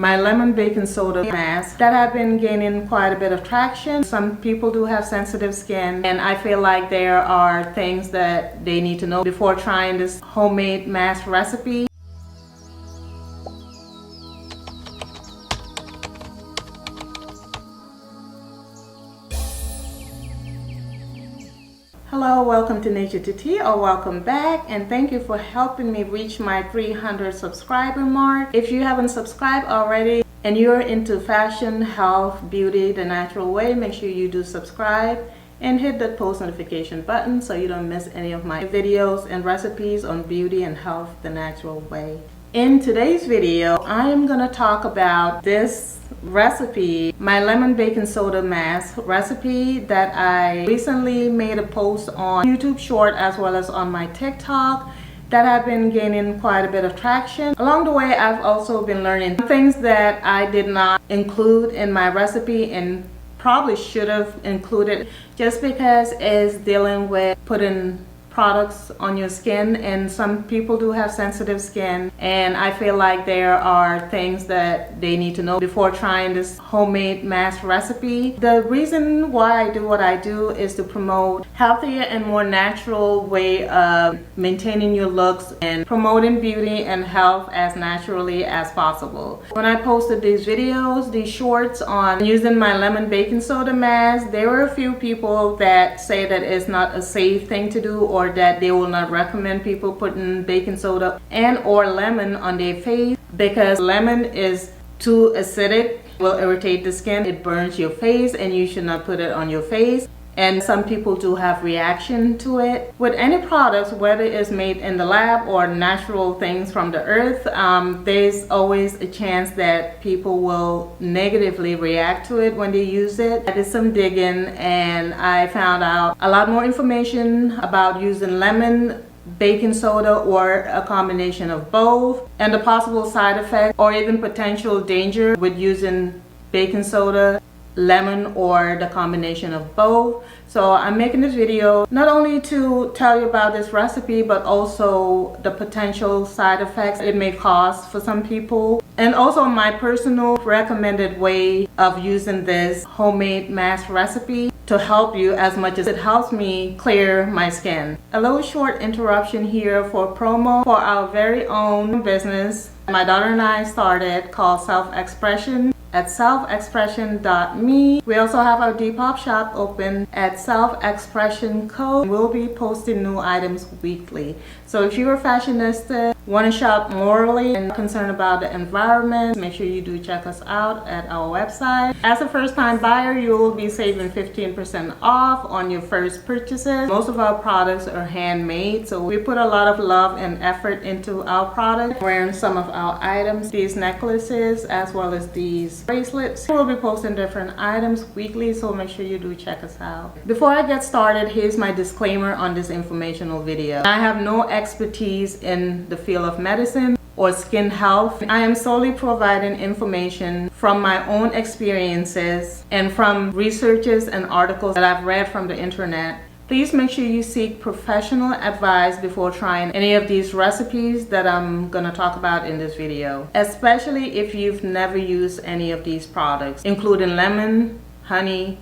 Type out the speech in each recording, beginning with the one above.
My lemon baking soda mask that have been gaining quite a bit of traction. Some people do have sensitive skin, and I feel like there are things that they need to know before trying this homemade mask recipe. Hello, welcome to Nature to Tea, or welcome back, and thank you for helping me reach my 300 subscriber mark. If you haven't subscribed already and you're into fashion, health, beauty, the natural way, make sure you do subscribe and hit that post notification button so you don't miss any of my videos and recipes on beauty and health the natural way. In today's video, I am going to talk about this recipe, my lemon baking soda mask recipe that I recently made a post on YouTube short as well as on my TikTok that have been gaining quite a bit of traction. Along the way, I've also been learning things that I did not include in my recipe and probably should have included, just because it's dealing with putting products on your skin, and some people do have sensitive skin, and I feel like there are things that they need to know before trying this homemade mask recipe. The reason why I do what I do is to promote healthier and more natural way of maintaining your looks and promoting beauty and health as naturally as possible. When I posted these videos, these shorts on using my lemon baking soda mask, there were a few people that say that it's not a safe thing to do, or that they will not recommend people putting baking soda and or lemon on their face because lemon is too acidic, will irritate the skin, it burns your face, and you should not put it on your face. And some people do have reaction to it. With any products, whether it's made in the lab or natural things from the earth, there's always a chance that people will negatively react to it when they use it. I did some digging and I found out a lot more information about using lemon, baking soda, or a combination of both, and the possible side effects or even potential danger with using baking soda, lemon, or the combination of both. So I'm making this video not only to tell you about this recipe, but also the potential side effects it may cause for some people, and also my personal recommended way of using this homemade mask recipe to help you as much as it helps me clear my skin. A little short interruption here for promo for our very own business my daughter and I started, called Self-Expression, at selfexpression.me. We also have our Depop shop open at Self-Expression Co. We'll be posting new items weekly. So if you're a fashionista, want to shop morally, and concerned about the environment, make sure you do check us out at our website. As a first-time buyer, you will be saving 15% off on your first purchases. Most of our products are handmade, so we put a lot of love and effort into our product. Wearing some of our items, these necklaces as well as these bracelets. We'll be posting different items weekly, so make sure you do check us out. Before I get started, here's my disclaimer on this informational video. I have no expertise in the field of medicine or skin health. I am solely providing information from my own experiences and from researches and articles that I've read from the internet. Please make sure you seek professional advice before trying any of these recipes that I'm going to talk about in this video, especially if you've never used any of these products, including lemon, honey,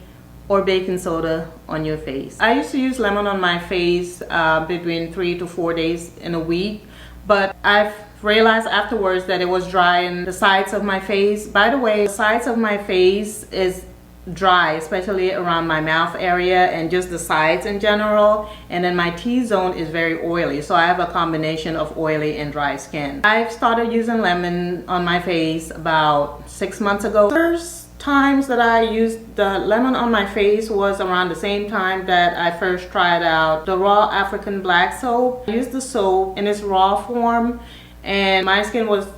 or baking soda on your face. I used to use lemon on my face between 3 to 4 days in a week, but I've realized afterwards that it was drying the sides of my face. By the way, the sides of my face is dry, especially around my mouth area and just the sides in general, and then my T-zone is very oily, so I have a combination of oily and dry skin. I've started using lemon on my face about 6 months ago. First times that I used the lemon on my face was around the same time that I first tried out the raw African black soap. I used the soap in its raw form and my skin was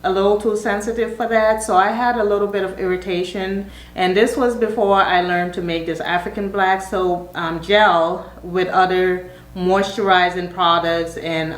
a little too sensitive for that, so I had a little bit of irritation, and this was before I learned to make this African black soap gel with other moisturizing products and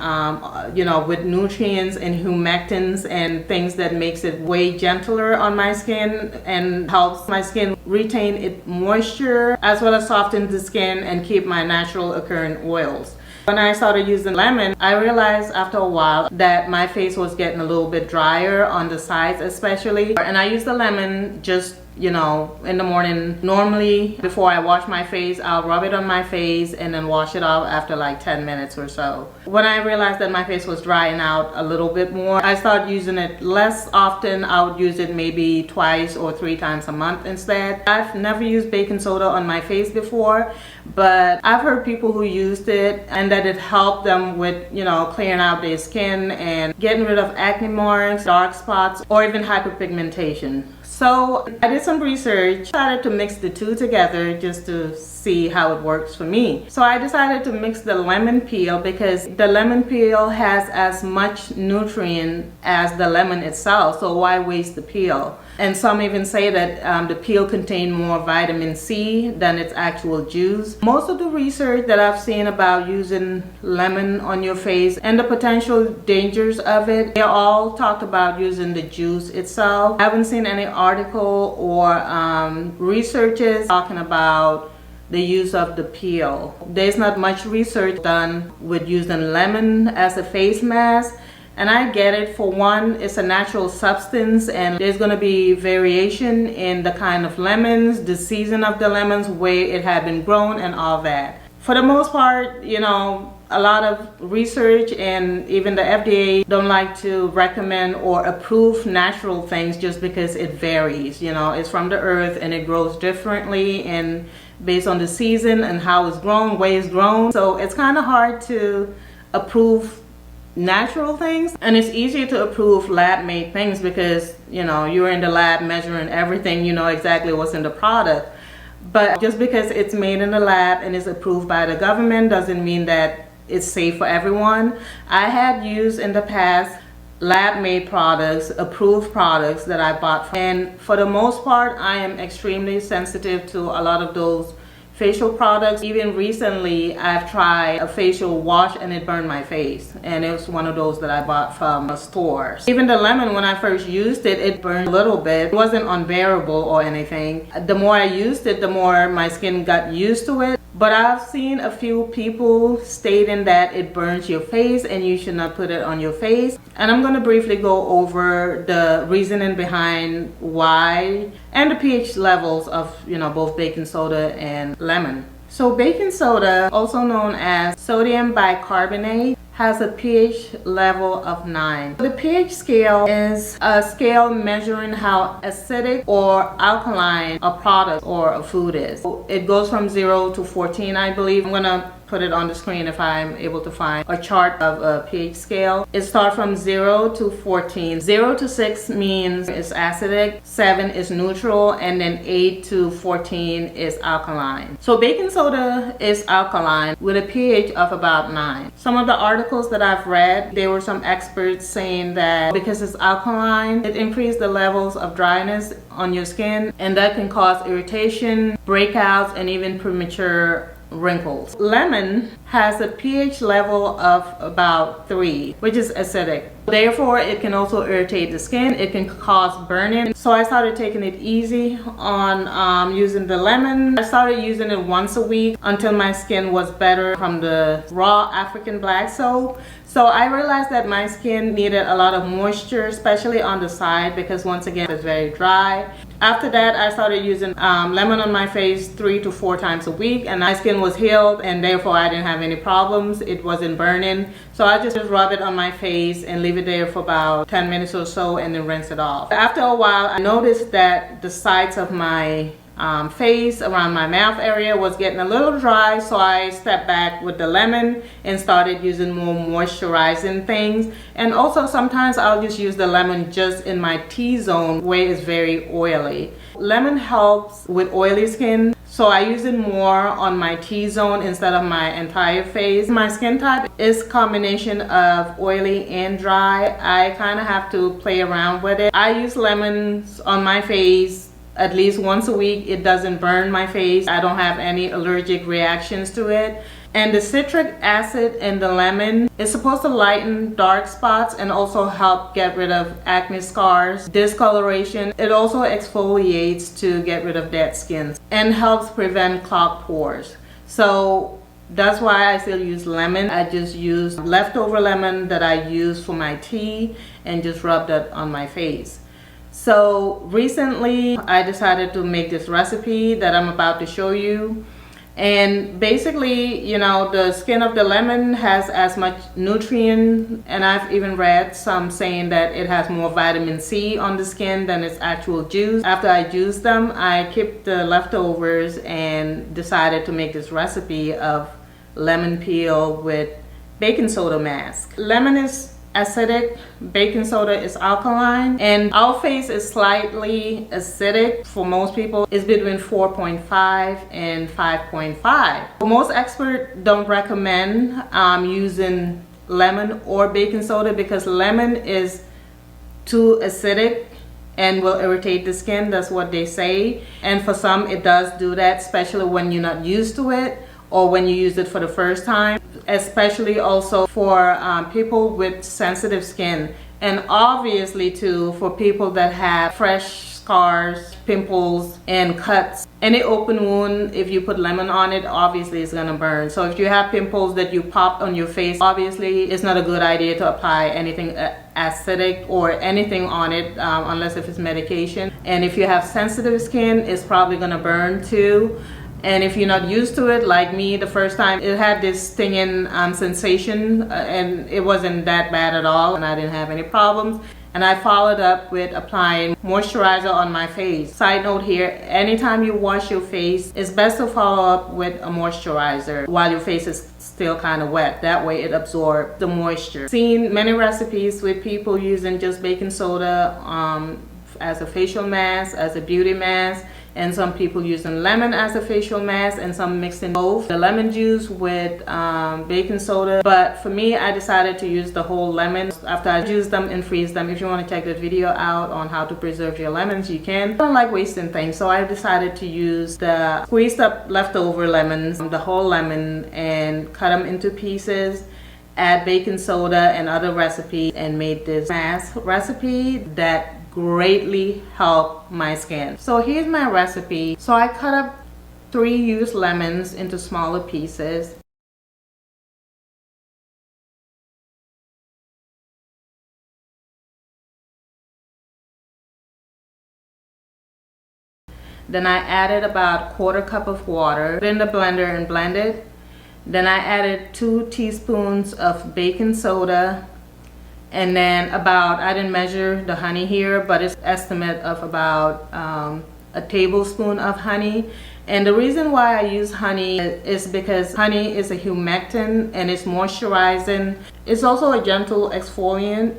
you know, with nutrients and humectants and things that makes it way gentler on my skin and helps my skin retain its moisture as well as soften the skin and keep my natural occurring oils. When I started using lemon, I realized after a while that my face was getting a little bit drier on the sides especially. And I use the lemon just, you know, in the morning. Normally before I wash my face, I'll rub it on my face and then wash it off after like 10 minutes or so. When I realized that my face was drying out a little bit more, I started using it less often. I would use it maybe twice or 3 times a month instead. I've never used baking soda on my face before, but I've heard people who used it and that it helped them with, you know, clearing out their skin and getting rid of acne marks, dark spots, or even hyperpigmentation. So I did some research, decided to mix the two together just to see how it works for me. So I decided to mix the lemon peel because the lemon peel has as much nutrient as the lemon itself, so why waste the peel? And some even say that the peel contains more vitamin C than its actual juice. Most of the research that I've seen about using lemon on your face and the potential dangers of it, they all talked about using the juice itself. I haven't seen any article or researches talking about the use of the peel. There's not much research done with using lemon as a face mask. And I get it. For one, it's a natural substance and there's going to be variation in the kind of lemons, the season of the lemons, where it had been grown and all that. For the most part, you know, a lot of research and even the FDA don't like to recommend or approve natural things just because it varies. You know, it's from the earth and it grows differently and based on the season and how it's grown, where it's grown. So it's kind of hard to approve natural things, and it's easier to approve lab-made things because, you know, you're in the lab measuring everything, you know exactly what's in the product. But just because it's made in the lab and is approved by the government doesn't mean that it's safe for everyone. I had used in the past lab-made products, approved products that I bought from, and for the most part I am extremely sensitive to a lot of those facial products. Even recently I've tried a facial wash and it burned my face, and it was one of those that I bought from a store. Even the lemon, when I first used it, it burned a little bit. It wasn't unbearable or anything. The more I used it, the more my skin got used to it. But I've seen a few people stating that it burns your face and you should not put it on your face. And I'm going to briefly go over the reasoning behind why and the pH levels of, you know, both baking soda and lemon. So baking soda, also known as sodium bicarbonate, has a pH level of 9. The pH scale is a scale measuring how acidic or alkaline a product or a food is. It goes from 0 to 14, I believe. I'm gonna put it on the screen if I'm able to find a chart of a pH scale. It starts from 0 to 14. 0 to 6 means it's acidic, 7 is neutral, and then 8 to 14 is alkaline. So baking soda is alkaline with a pH of about 9. Some of the articles that I've read, there were some experts saying that because it's alkaline, it increases the levels of dryness on your skin, and that can cause irritation, breakouts, and even premature wrinkles. Lemon has a pH level of about 3, which is acidic. Therefore, it can also irritate the skin. It can cause burning. So I started taking it easy on using the lemon. I started using it once a week until my skin was better from the raw African black soap. So I realized that my skin needed a lot of moisture, especially on the side, because once again, it's very dry. After that, I started using lemon on my face 3 to 4 times a week, and my skin was healed, and therefore I didn't have any problems. It wasn't burning. So I just rub it on my face and leave it there for about 10 minutes or so and then rinse it off. After a while, I noticed that the sides of my face around my mouth area was getting a little dry, so I stepped back with the lemon and started using more moisturizing things. And also sometimes I'll just use the lemon just in my T-zone where it's very oily. Lemon helps with oily skin, so I use it more on my T-zone instead of my entire face. My skin type is a combination of oily and dry. I kind of have to play around with it. I use lemons on my face at least once a week. It doesn't burn my face. I don't have any allergic reactions to it. And the citric acid in the lemon is supposed to lighten dark spots and also help get rid of acne scars, discoloration. It also exfoliates to get rid of dead skin and helps prevent clogged pores. So That's why I still use lemon. I just use leftover lemon that I use for my tea and just rub that on my face. So recently I decided to make this recipe that I'm about to show you. And basically, you know, the skin of the lemon has as much nutrient, and I've even read some saying that it has more vitamin C on the skin than its actual juice. After I juiced them, I kept the leftovers and decided to make this recipe of lemon peel with baking soda mask. Lemon is acidic, baking soda is alkaline, and our face is slightly acidic. For most people, it's between 4.5 and 5.5. Most experts don't recommend using lemon or baking soda because lemon is too acidic and will irritate the skin. That's what they say. And for some, it does do that, especially when you're not used to it or when you use it for the first time, especially also for people with sensitive skin, and obviously too for people that have fresh scars, pimples, and cuts. Any open wound, if you put lemon on it, obviously it's gonna burn. So if you have pimples that you popped on your face, obviously it's not a good idea to apply anything acidic or anything on it unless if it's medication. And if you have sensitive skin, it's probably gonna burn too. And if you're not used to it, like me, the first time it had this stinging sensation, and it wasn't that bad at all, and I didn't have any problems. And I followed up with applying moisturizer on my face. Side note here, anytime you wash your face, it's best to follow up with a moisturizer while your face is still kind of wet. That way it absorbs the moisture. Seen many recipes with people using just baking soda as a facial mask, as a beauty mask, and some people using lemon as a facial mask, and some mixing both the lemon juice with baking soda. But for me, I decided to use the whole lemon after I juice them and freeze them. If you want to check the video out on how to preserve your lemons, you can. I don't like wasting things, so I decided to use the squeezed up leftover lemons, the whole lemon, and cut them into pieces, add baking soda and other recipes, and made this mask recipe that greatly help my skin. So here's my recipe. So I cut up 3 used lemons into smaller pieces. Then I added about 1/4 cup of water, put in the blender and blend it. Then I added 2 teaspoons of baking soda, and then about, I didn't measure the honey here, but it's estimate of about a tablespoon of honey. And the reason why I use honey is because honey is a humectant and it's moisturizing. It's also a gentle exfoliant.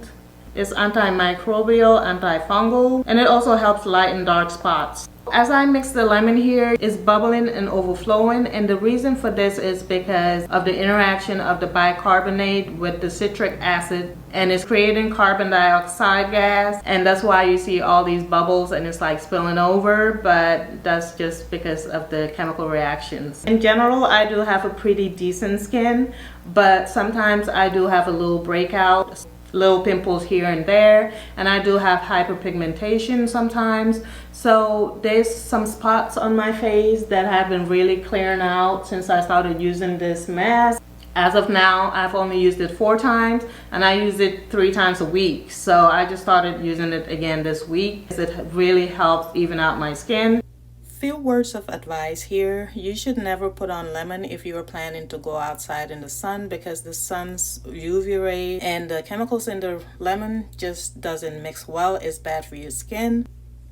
It's antimicrobial, antifungal, and it also helps lighten dark spots. As I mix the lemon here, it's bubbling and overflowing, and the reason for this is because of the interaction of the bicarbonate with the citric acid, and it's creating carbon dioxide gas, and that's why you see all these bubbles and it's like spilling over, but that's just because of the chemical reactions. In general, I do have a pretty decent skin, but sometimes I do have a little breakout, little pimples here and there, and I do have hyperpigmentation sometimes. So there's some spots on my face that have been really clearing out since I started using this mask. As of now, I've only used it 4 times, and I use it 3 times a week. So I just started using it again this week. It really helps even out my skin. Few words of advice here. You should never put on lemon if you are planning to go outside in the sun, because the sun's UV ray and the chemicals in the lemon just doesn't mix well. It's bad for your skin.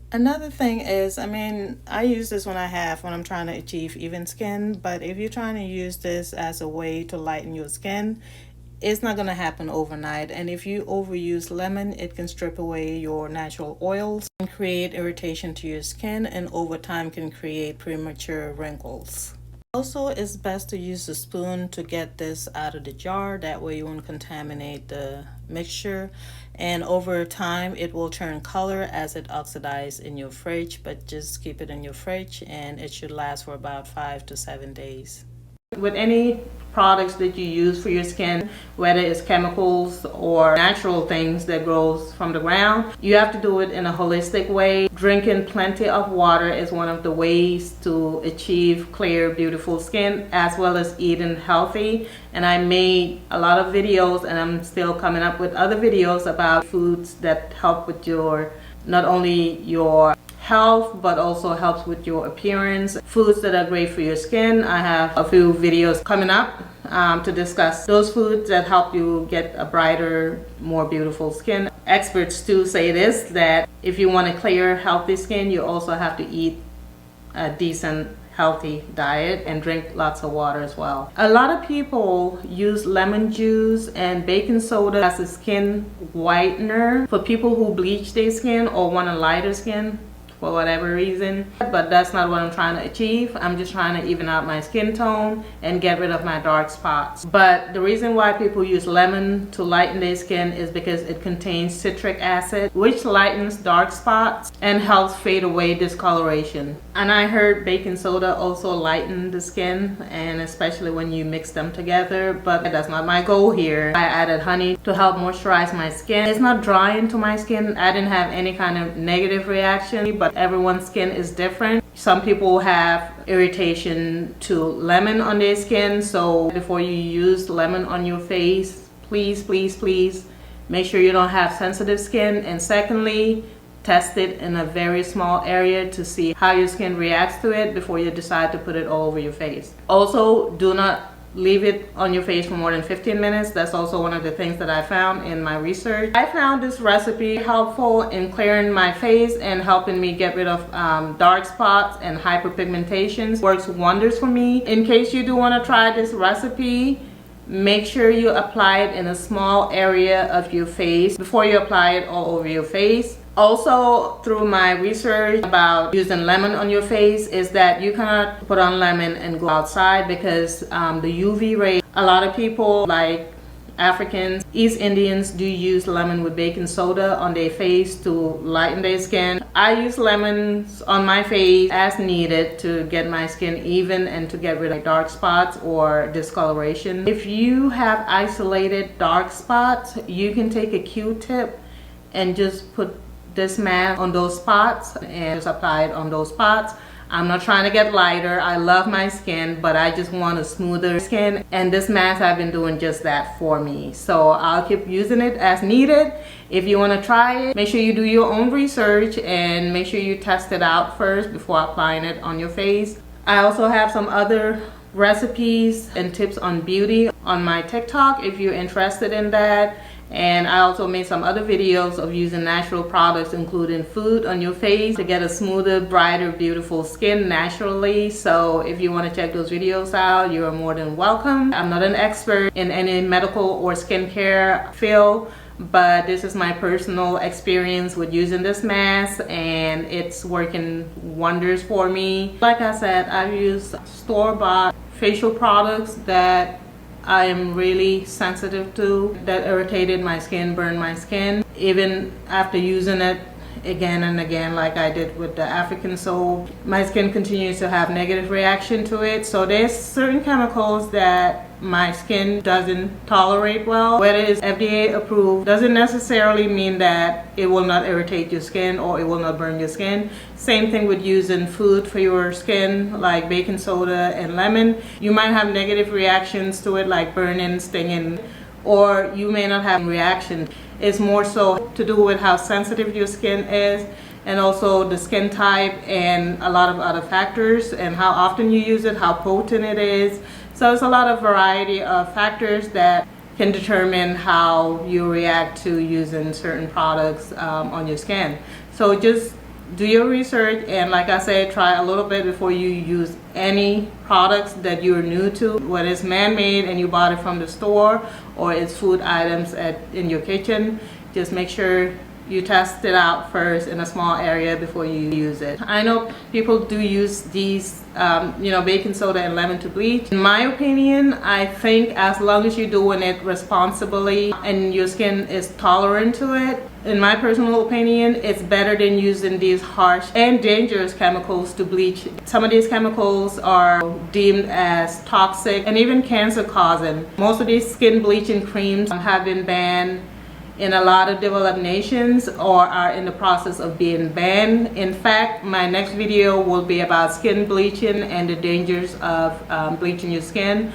Another thing is, I use this when I'm trying to achieve even skin, but if you're trying to use this as a way to lighten your skin, it's not going to happen overnight. And if you overuse lemon, it can strip away your natural oils and create irritation to your skin, and over time can create premature wrinkles. Also, it's best to use a spoon to get this out of the jar. That way you won't contaminate the mixture, and over time it will turn color as it oxidizes in your fridge, but just keep it in your fridge and it should last for about 5 to 7 days. With any products that you use for your skin, whether it's chemicals or natural things that grows from the ground, you have to do it in a holistic way. Drinking plenty of water is one of the ways to achieve clear, beautiful skin, as well as eating healthy. And I made a lot of videos, and I'm still coming up with other videos about foods that help with your, not only your health, but also helps with your appearance. Foods that are great for your skin. I have a few videos coming up to discuss those foods that help you get a brighter, more beautiful skin. Experts too say this, that if you want a clear, healthy skin, you also have to eat a decent, healthy diet and drink lots of water as well. A lot of people use lemon juice and baking soda as a skin whitener for people who bleach their skin or want a lighter skin for whatever reason, but that's not what I'm trying to achieve. I'm just trying to even out my skin tone and get rid of my dark spots. But the reason why people use lemon to lighten their skin is because it contains citric acid, which lightens dark spots and helps fade away discoloration. And I heard baking soda also lighten the skin, and especially when you mix them together, but that's not my goal here. I added honey to help moisturize my skin. It's not drying to my skin. I didn't have any kind of negative reaction, but everyone's skin is different. Some people have irritation to lemon on their skin, so before you use lemon on your face, please make sure you don't have sensitive skin. And secondly, test it in a very small area to see how your skin reacts to it before you decide to put it all over your face. Also, do not leave it on your face for more than 15 minutes. That's also one of the things that I found in my research. I found this recipe helpful in clearing my face and helping me get rid of dark spots and hyperpigmentation. Works wonders for me. In case you do want to try this recipe, make sure you apply it in a small area of your face before you apply it all over your face. Also, through my research about using lemon on your face, is that you cannot put on lemon and go outside because the UV ray, a lot of people like Africans, East Indians do use lemon with baking soda on their face to lighten their skin. I use lemons on my face as needed to get my skin even and to get rid of dark spots or discoloration. If you have isolated dark spots, you can take a Q-tip and just put this mask on those spots and just apply it on those spots. I'm not trying to get lighter. I love my skin, but I just want a smoother skin, and this mask I've been doing just that for me. So I'll keep using it as needed. If you want to try it, make sure you do your own research and make sure you test it out first before applying it on your face. I also have some other recipes and tips on beauty on my TikTok if you're interested in that. And I also made some other videos of using natural products, including food, on your face to get a smoother, brighter, beautiful skin naturally. So if you want to check those videos out, you are more than welcome. I'm not an expert in any medical or skincare field, but this is my personal experience with using this mask, and it's working wonders for me. Like I said, I've used store-bought facial products that I am really sensitive to, that irritated my skin, burned my skin. Even after using it again and again, like I did with the African soap, my skin continues to have negative reaction to it. So there's certain chemicals that my skin doesn't tolerate well. Whether it's FDA approved doesn't necessarily mean that it will not irritate your skin or it will not burn your skin. Same thing with using food for your skin, like baking soda and lemon. You might have negative reactions to it, like burning, stinging, or you may not have reaction. It's more so to do with how sensitive your skin is, and also the skin type and a lot of other factors, and how often you use it, how potent it is. So it's a lot of variety of factors that can determine how you react to using certain products on your skin. So just do your research, and like I said, try a little bit before you use any products that you're new to, whether it's man-made and you bought it from the store or it's food items in your kitchen. Just make sure you test it out first in a small area before you use it. I know people do use these baking soda and lemon to bleach. In my opinion, I think as long as you're doing it responsibly and your skin is tolerant to it, in my personal opinion, it's better than using these harsh and dangerous chemicals to bleach. Some of these chemicals are deemed as toxic and even cancer causing. Most of these skin bleaching creams have been banned in a lot of developed nations or are in the process of being banned. In fact, my next video will be about skin bleaching and the dangers of bleaching your skin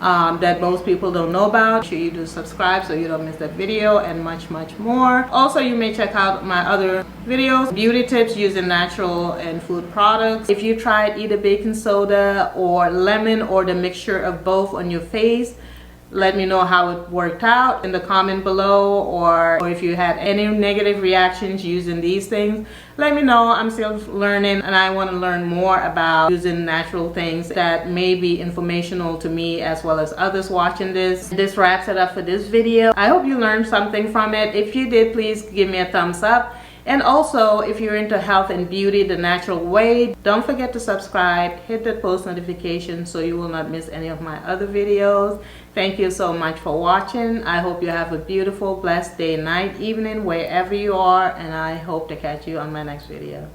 that most people don't know about. Make sure you do subscribe so you don't miss that video, and much more. Also, you may check out my other videos, beauty tips using natural and food products. If you tried either baking soda or lemon or the mixture of both on your face, let me know how it worked out in the comment below, or if you had any negative reactions using these things. Let me know. I'm still learning and I want to learn more about using natural things that may be informational to me as well as others watching this. This wraps it up for this video. I hope you learned something from it. If you did, please give me a thumbs up. And also, if you're into health and beauty the natural way, don't forget to subscribe, hit that post notification so you will not miss any of my other videos. Thank you so much for watching. I hope you have a beautiful, blessed day, night, evening, wherever you are, and I hope to catch you on my next video.